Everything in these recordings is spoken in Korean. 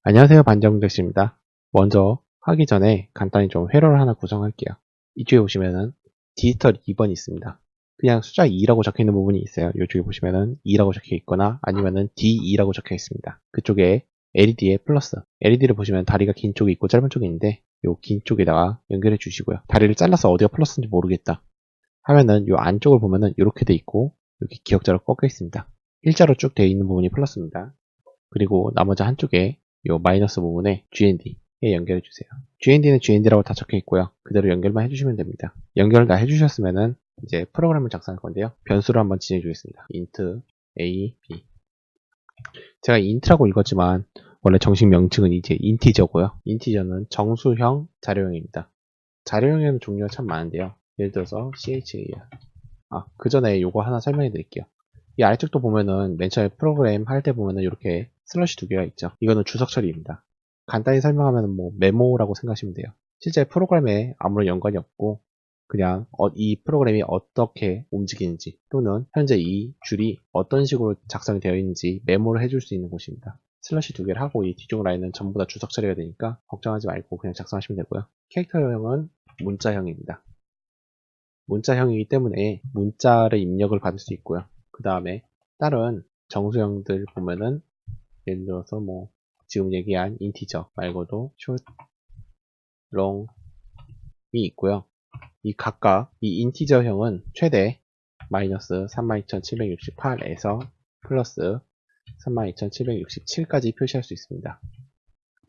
안녕하세요. 반정대씨입니다. 먼저 하기 전에 간단히 좀 회로를 하나 구성할게요. 이쪽에 보시면은 디지털 2번이 있습니다. 그냥 숫자 2라고 적혀 있는 부분이 있어요. 이쪽에 보시면은 2라고 적혀 있거나 아니면은 D2라고 적혀 있습니다. 그쪽에 LED에 플러스. LED를 보시면 다리가 긴 쪽이 있고 짧은 쪽이 있는데 요 긴 쪽에다가 연결해 주시고요. 다리를 잘라서 어디가 플러스인지 모르겠다 하면은 요 안쪽을 보면은 이렇게 돼 있고 이렇게 기역자로 꺾여 있습니다. 일자로 쭉 돼 있는 부분이 플러스입니다. 그리고 나머지 한쪽에 요 마이너스 부분에 GND에 연결해 주세요. GND는 GND라고 다 적혀 있고요. 그대로 연결만 해주시면 됩니다. 연결을 다 해주셨으면은 이제 프로그램을 작성할 건데요. 변수를 한번 지정해 주겠습니다. int a, b. 제가 int라고 읽었지만 원래 정식 명칭은 이제 인티저고요. 인티저는 정수형 자료형입니다. 자료형에는 종류가 참 많은데요. 예를 들어서 char. 그 전에 요거 하나 설명해 드릴게요. 이 아래쪽도 보면은 맨 처음에 프로그램 할 때 보면은 이렇게 슬러시 두 개가 있죠. 이거는 주석 처리입니다. 간단히 설명하면 뭐 메모라고 생각하시면 돼요. 실제 프로그램에 아무런 연관이 없고 그냥 이 프로그램이 어떻게 움직이는지 또는 현재 이 줄이 어떤 식으로 작성이 되어 있는지 메모를 해줄 수 있는 곳입니다. 슬러시 두 개를 하고 이 뒤쪽 라인은 전부 다 주석 처리가 되니까 걱정하지 말고 그냥 작성하시면 되고요. 캐릭터형은 문자형입니다. 문자형이기 때문에 문자를 입력을 받을 수 있고요. 그 다음에 다른 정수형들 보면은 예를 들어서 뭐 지금 얘기한 인티저 말고도 short, long이 있고요. 이 각각 이 인티저형은 최대 마이너스 32,768에서 플러스 32,767까지 표시할 수 있습니다.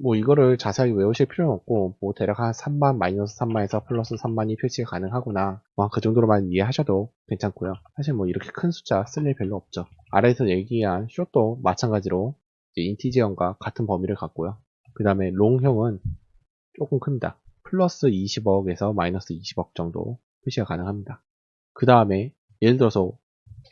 뭐 이거를 자세하게 외우실 필요는 없고 뭐 대략 한 3만 마이너스 3만에서 플러스 3만이 표시가 가능하구나 그 정도로만 이해하셔도 괜찮고요. 사실 뭐 이렇게 큰 숫자 쓸 일 별로 없죠. 아래에서 얘기한 short도 마찬가지로 이제 인티저형과 같은 범위를 갖고요. 그 다음에 롱형은 조금 큽니다. 플러스 20억에서 마이너스 20억 정도 표시가 가능합니다. 그 다음에 예를 들어서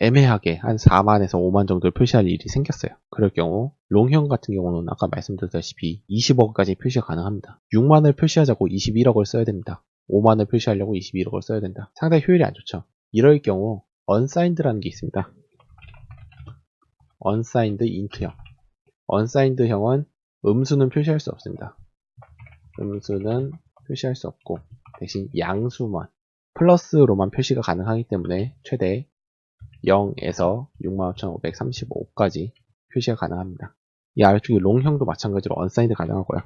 애매하게 한 4만에서 5만 정도를 표시할 일이 생겼어요. 그럴 경우 롱형 같은 경우는 아까 말씀드렸다시피 20억까지 표시가 가능합니다. 6만을 표시하자고 21억을 써야 됩니다. 5만을 표시하려고 21억을 써야 된다. 상당히 효율이 안 좋죠. 이럴 경우 unsigned라는 게 있습니다. unsigned int형. unsigned형은 음수는 표시할 수 없습니다. 음수는 표시할 수 없고 대신 양수만 플러스로만 표시가 가능하기 때문에 최대 0에서 65,535까지 표시가 가능합니다. 이 아래쪽에 롱형도 마찬가지로 unsigned 가능하고요.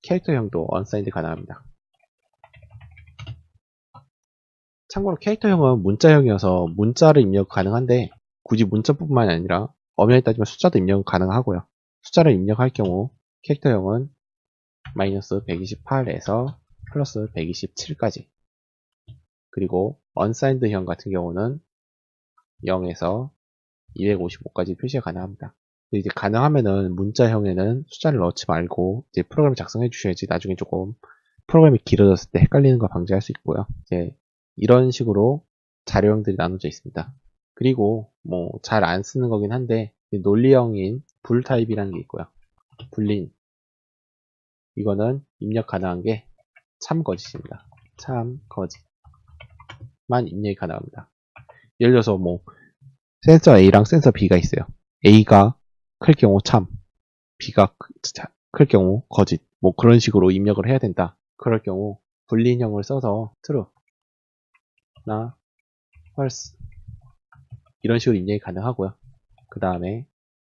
캐릭터형도 unsigned 가능합니다. 참고로 캐릭터형은 문자형이어서 문자를 입력 가능한데 굳이 문자뿐만 아니라 엄연히 따지면 숫자도 입력 가능하고요. 숫자를 입력할 경우 캐릭터형은 마이너스 128에서 플러스 127까지 그리고 unsigned형 같은 경우는 0에서 255까지 표시가 가능합니다. 이제 가능하면은 문자형에는 숫자를 넣지 말고 이제 프로그램을 작성해 주셔야지 나중에 조금 프로그램이 길어졌을 때 헷갈리는 거 방지할 수 있고요. 이제 이런 식으로 자료형들이 나눠져 있습니다. 그리고 뭐 잘 안 쓰는 거긴 한데 논리형인 불 타입이라는 게 있고요. 불린 이거는 입력 가능한 게 참거짓입니다. 참거짓만 입력이 가능합니다. 예를 들어서 뭐 센서 A랑 센서 B가 있어요. A가 클 경우 참, B가 클 경우 거짓. 뭐 그런 식으로 입력을 해야 된다. 그럴 경우 불린형을 써서 true나 false 이런 식으로 입력이 가능하고요. 그 다음에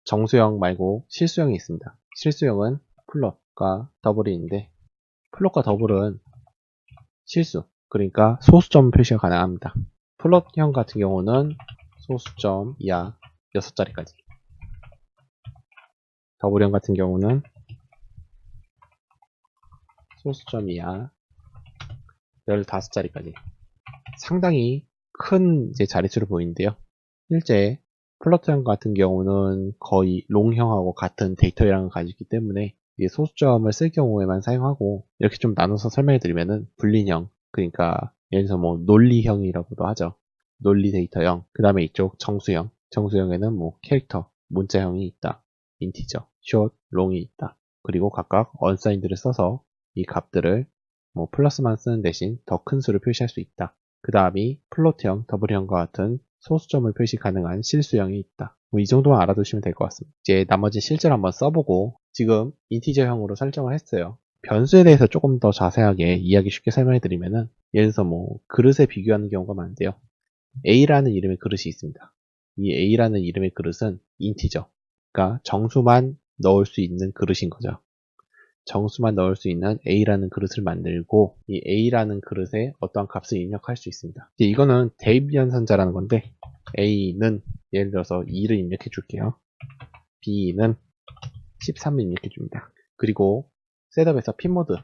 정수형 말고 실수형이 있습니다. 실수형은 플롯과 더블이 있는데 플롯과 더블은 실수, 그러니까 소수점 표시가 가능합니다. 플롯형 같은 경우는 소수점 이하 6자리까지 더블형 같은 경우는 소수점 이하 15자리까지 상당히 큰 이제 자릿수를 보이는데요. 실제 플러트형 같은 경우는 거의 롱형하고 같은 데이터량을 가지기 때문에 소수점을 쓸 경우에만 사용하고 이렇게 좀 나눠서 설명해 드리면은 불린형, 그러니까 예를 들어서 뭐 논리형이라고도 하죠. 논리 데이터형, 그 다음에 이쪽 정수형, 정수형에는 뭐 캐릭터, 문자형이 있다, 인티저, short, long이 있다. 그리고 각각 unsigned를 써서 이 값들을 뭐 플러스만 쓰는 대신 더 큰 수를 표시할 수 있다. 그 다음이 플로트형, 더블형과 같은 소수점을 표시 가능한 실수형이 있다. 뭐 이 정도만 알아두시면 될 것 같습니다. 이제 나머지 실제로 한번 써보고 지금 인티저형으로 설정을 했어요. 변수에 대해서 조금 더 자세하게 이야기 쉽게 설명해 드리면은 예를 들어서 뭐 그릇에 비교하는 경우가 많은데요. A라는 이름의 그릇이 있습니다. 이 A라는 이름의 그릇은 인티저, 그러니까 정수만 넣을 수 있는 그릇인 거죠. 정수만 넣을 수 있는 A라는 그릇을 만들고 이 A라는 그릇에 어떠한 값을 입력할 수 있습니다. 이제 이거는 대입 연산자라는 건데 A는 예를 들어서 2를 입력해 줄게요. B는 13을 입력해 줍니다. 그리고 셋업에서 핀모드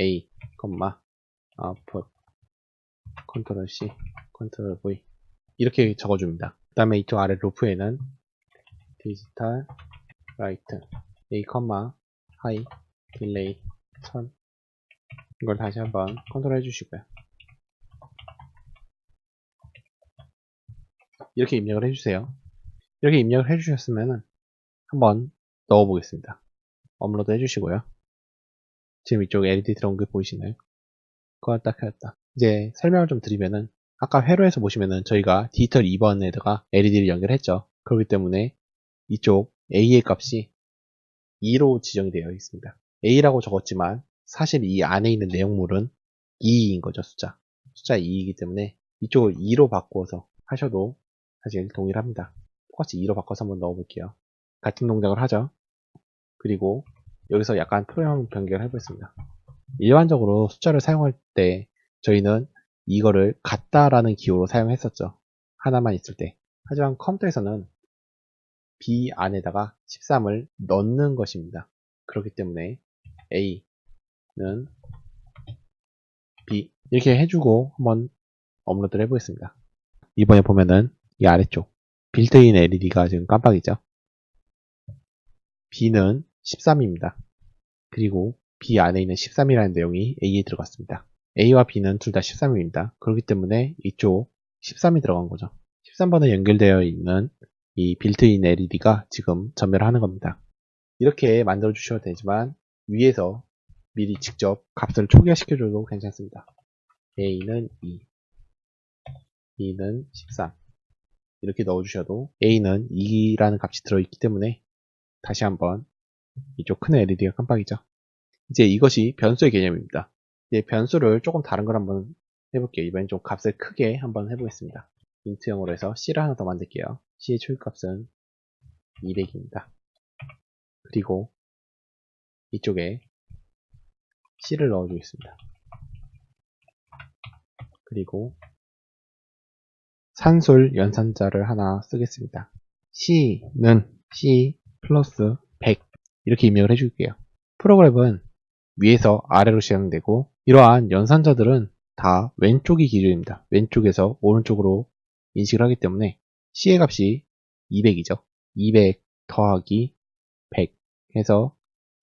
A, output 컨트롤 C, 컨트롤 V 이렇게 적어줍니다. 그 다음에 이쪽 아래 루프에는 디지털 라이트 A, 하이 딜레이 1000 이걸 다시 한번 컨트롤 해주시고요. 이렇게 입력을 해주세요. 이렇게 입력을 해주셨으면 한번 넣어보겠습니다. 업로드 해주시고요. 지금 이쪽 LED 들어온 게 보이시나요? 껐다 켰다. 이제 설명을 좀 드리면은 아까 회로에서 보시면은 저희가 디지털 2번에다가 LED를 연결했죠. 그렇기 때문에 이쪽 A의 값이 2로 지정이 되어 있습니다. A라고 적었지만 사실 이 안에 있는 내용물은 2인 거죠. 숫자 2이기 때문에 이쪽을 2로 바꾸어서 하셔도 사실 동일합니다. 똑같이 2로 바꿔서 한번 넣어볼게요. 같은 동작을 하죠. 그리고 여기서 약간 표현 변경을 해보겠습니다. 일반적으로 숫자를 사용할 때 저희는 이거를 같다라는 기호로 사용했었죠. 하나만 있을 때. 하지만 컴퓨터에서는 B 안에다가 13을 넣는 것입니다. 그렇기 때문에 A는 B 이렇게 해주고 한번 업로드를 해보겠습니다. 이번에 보면은 이 아래쪽 빌트인 LED가 지금 깜빡이죠. B는 13입니다. 그리고 B 안에 있는 13이라는 내용이 A에 들어갔습니다. A와 B는 둘 다 13입니다. 그렇기 때문에 이쪽 13이 들어간 거죠. 13번에 연결되어 있는 이 빌트인 LED가 지금 전멸을 하는 겁니다. 이렇게 만들어 주셔도 되지만 위에서 미리 직접 값을 초기화시켜 줘도 괜찮습니다. A는 2, B는 13 이렇게 넣어 주셔도 A는 2라는 값이 들어있기 때문에 다시 한번 이쪽 큰 LED가 깜빡이죠. 이제 이것이 변수의 개념입니다. 이제 변수를 조금 다른 걸 한번 해볼게요. 이번엔 좀 값을 크게 한번 해보겠습니다. 인트형으로 해서 C를 하나 더 만들게요. C의 초기값은 200입니다. 그리고 이쪽에 C를 넣어주겠습니다. 그리고 산술 연산자를 하나 쓰겠습니다. C는 C 플러스 100 이렇게 입력을 해줄게요. 프로그램은 위에서 아래로 시작되고 이러한 연산자들은 다 왼쪽이 기준입니다. 왼쪽에서 오른쪽으로 인식을 하기 때문에 C의 값이 200이죠. 200 더하기 100 해서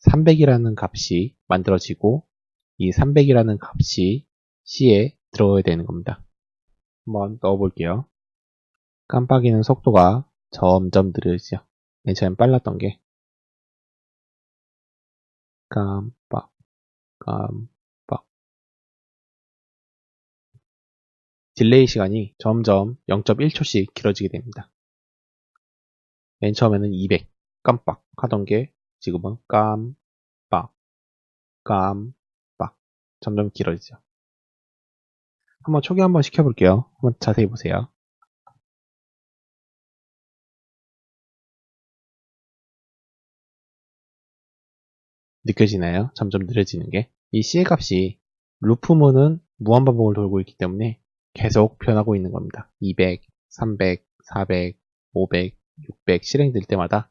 300이라는 값이 만들어지고 이 300이라는 값이 C에 들어가야 되는 겁니다. 한번 넣어볼게요. 깜빡이는 속도가 점점 느려지죠. 맨 처음 빨랐던 게 깜빡 딜레이 시간이 점점 0.1초씩 길어지게 됩니다. 맨 처음에는 200 깜빡 하던 게 지금은 깜빡 점점 길어지죠. 한번 초기 한번 시켜볼게요. 한번 자세히 보세요. 느껴지나요? 점점 느려지는 게. 이 C의 값이 루프문은 무한반복을 돌고 있기 때문에 계속 변하고 있는 겁니다. 200, 300, 400, 500, 600 실행될 때마다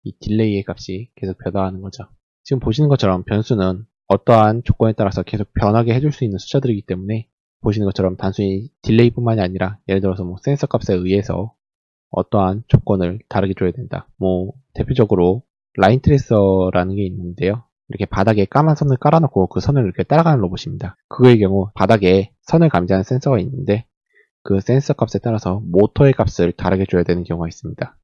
이 딜레이의 값이 계속 변화하는 거죠. 지금 보시는 것처럼 변수는 어떠한 조건에 따라서 계속 변하게 해줄 수 있는 숫자들이기 때문에 보시는 것처럼 단순히 딜레이뿐만이 아니라 예를 들어서 뭐 센서 값에 의해서 어떠한 조건을 다르게 줘야 된다. 뭐 대표적으로 라인 트레이서라는 게 있는데요. 이렇게 바닥에 까만 선을 깔아놓고 그 선을 이렇게 따라가는 로봇입니다. 그거의 경우 바닥에 선을 감지하는 센서가 있는데 그 센서 값에 따라서 모터의 값을 다르게 줘야 되는 경우가 있습니다.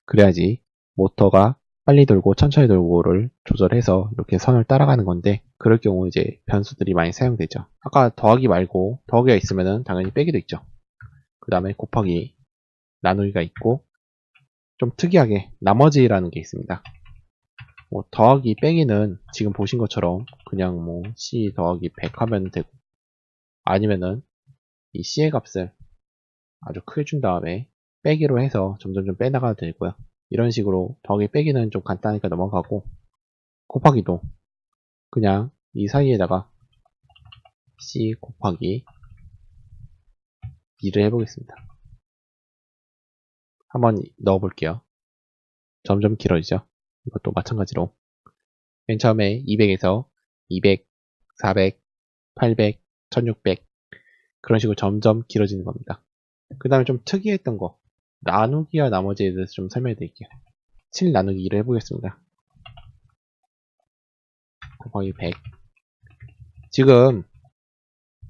그래야지 모터가 빨리 돌고 천천히 돌고를 조절해서 이렇게 선을 따라가는 건데 그럴 경우 이제 변수들이 많이 사용되죠. 아까 더하기 말고 더하기가 있으면은 당연히 빼기도 있죠. 그 다음에 곱하기 나누기가 있고, 좀 특이하게 나머지라는 게 있습니다. 뭐 더하기 빼기는 지금 보신 것처럼 그냥 뭐 c 더하기 100 하면 되고, 아니면은 이 c의 값을 아주 크게 준 다음에 빼기로 해서 점점 좀 빼나가도 되고요. 이런 식으로 더하기 빼기는 좀 간단하니까 넘어가고, 곱하기도 그냥 이 사이에다가 c 곱하기 2를 해보겠습니다. 한번 넣어 볼게요. 점점 길어지죠. 이것도 마찬가지로 맨 처음에 200에서 200, 400, 800, 1600 그런 식으로 점점 길어지는 겁니다. 그 다음에 좀 특이했던 거, 나누기와 나머지에 대해서 좀 설명해 드릴게요. 7 나누기 2를 해보겠습니다. 곱하기 100. 지금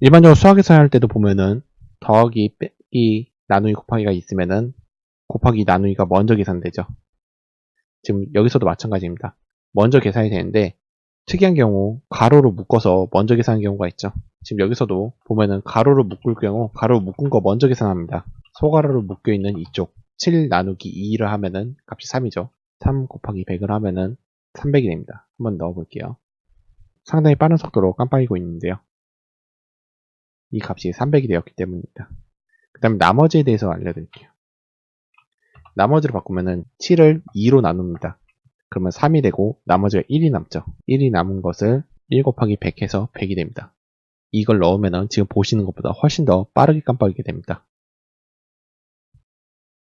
일반적으로 수학에서 할 때도 보면은 더하기, 빼기, 나누기, 곱하기가 있으면은 곱하기, 나누기가 먼저 계산되죠. 지금 여기서도 마찬가지입니다. 먼저 계산이 되는데 특이한 경우 가로로 묶어서 먼저 계산하는 경우가 있죠. 지금 여기서도 보면은 가로로 묶을 경우 가로로 묶은 거 먼저 계산합니다. 소가로로 묶여 있는 이쪽 7 나누기 2를 하면은 값이 3이죠. 3 곱하기 100을 하면은 300이 됩니다. 한번 넣어 볼게요. 상당히 빠른 속도로 깜빡이고 있는데요. 이 값이 300이 되었기 때문입니다. 그 다음에 나머지에 대해서 알려드릴게요. 나머지로 바꾸면은 7을 2로 나눕니다. 그러면 3이 되고 나머지가 1이 남죠. 1이 남은 것을 1 곱하기 100 해서 100이 됩니다. 이걸 넣으면은 지금 보시는 것보다 훨씬 더 빠르게 깜빡이게 됩니다.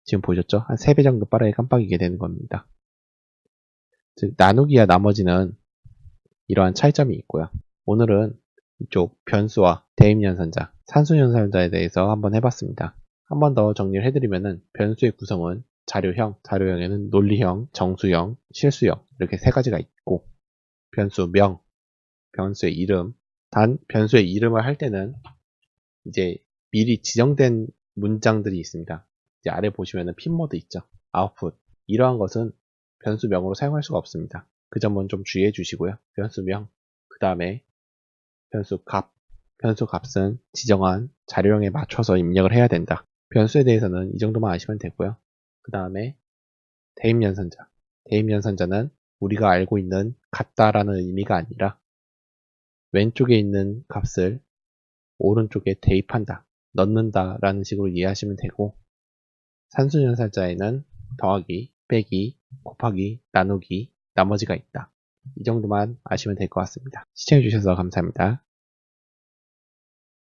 지금 보셨죠? 한 3배 정도 빠르게 깜빡이게 되는 겁니다. 즉 나누기와 나머지는 이러한 차이점이 있고요. 오늘은 이쪽 변수와 대입연산자, 산수연산자에 대해서 한번 해봤습니다. 한 번 더 정리를 해드리면은 변수의 구성은 자료형, 자료형에는 논리형, 정수형, 실수형 이렇게 세 가지가 있고, 변수명, 변수의 이름. 단 변수의 이름을 할 때는 이제 미리 지정된 문장들이 있습니다. 이제 아래 보시면은 핀모드 있죠. 아웃풋. 이러한 것은 변수명으로 사용할 수가 없습니다. 그 점은 좀 주의해 주시고요. 변수명. 그 다음에 변수 값. 변수 값은 지정한 자료형에 맞춰서 입력을 해야 된다. 변수에 대해서는 이 정도만 아시면 되고요. 그 다음에 대입연산자. 대입연산자는 우리가 알고 있는 같다라는 의미가 아니라 왼쪽에 있는 값을 오른쪽에 대입한다, 넣는다 라는 식으로 이해하시면 되고, 산수연산자에는 더하기, 빼기, 곱하기, 나누기, 나머지가 있다. 이 정도만 아시면 될 것 같습니다. 시청해주셔서 감사합니다.